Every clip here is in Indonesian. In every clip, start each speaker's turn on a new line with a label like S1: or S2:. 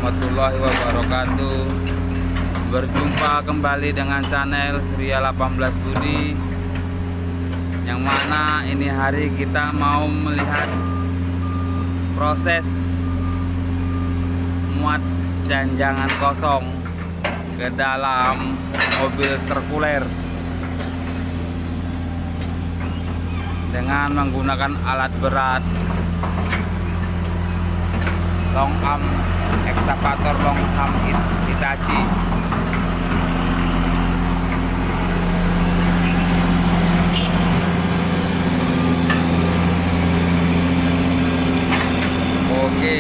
S1: warahmatullahi wabarakatuh. Berjumpa kembali dengan channel Surya 18 Budi, yang mana ini hari kita mau melihat proses muat janjangan kosong ke dalam mobil terkuler dengan menggunakan alat berat long arm ekskavator long arm Hitachi. Oke,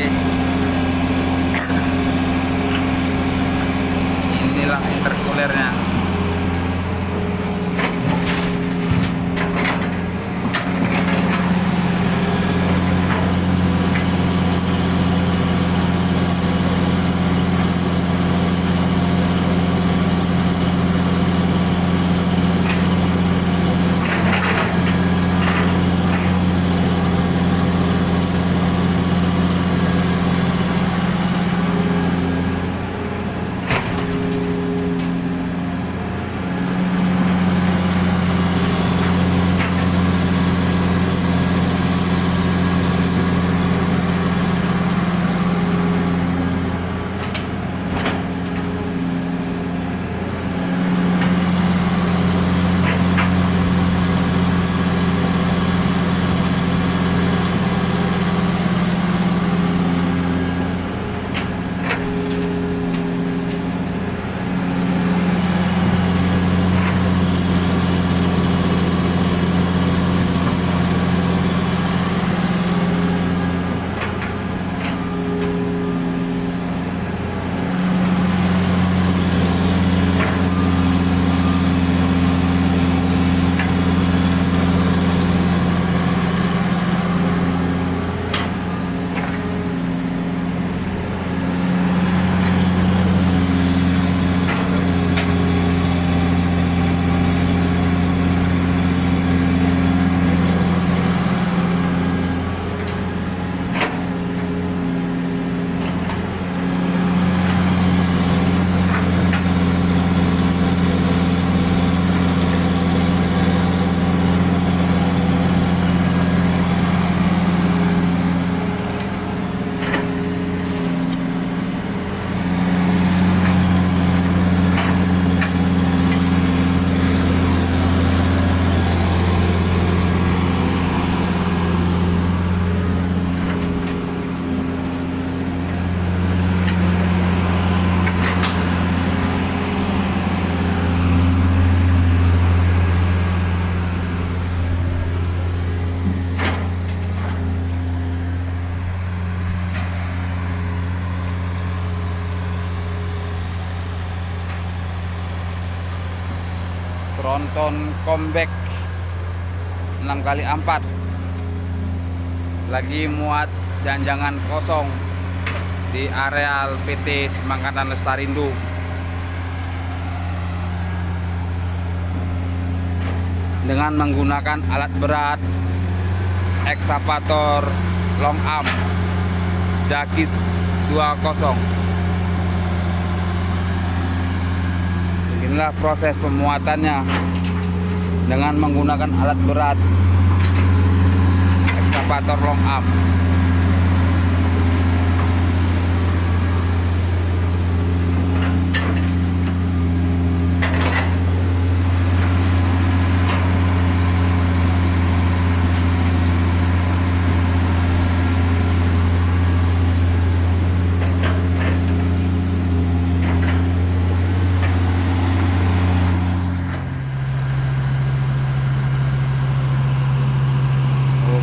S1: inilah interkulernya. Tronton comeback 6x4 lagi muat janjangan kosong di areal PT Semangkatan Lestarindo. Dengan menggunakan alat berat ekskavator long arm Jakis 20. Inilah proses pemuatannya dengan menggunakan alat berat ekskavator long arm.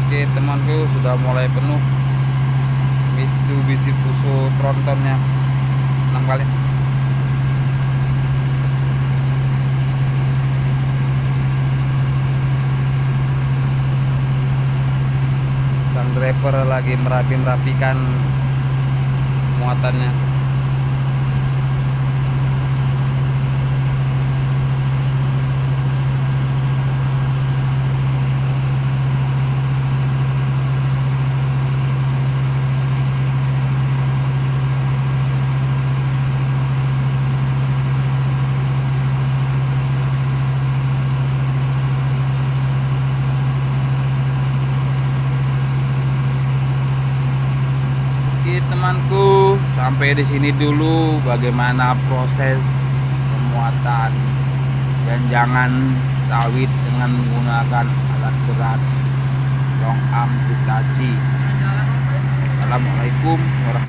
S1: Oke temanku, sudah mulai penuh Mitsubishi Fuso trontonnya 6 kali. Sang driver lagi merapikan muatannya. teman-temanku, sampai di sini dulu bagaimana proses pemuatan jangan sawit dengan menggunakan alat berat long arm Hitachi. Assalamualaikum warahmatullahi wabarakatuh.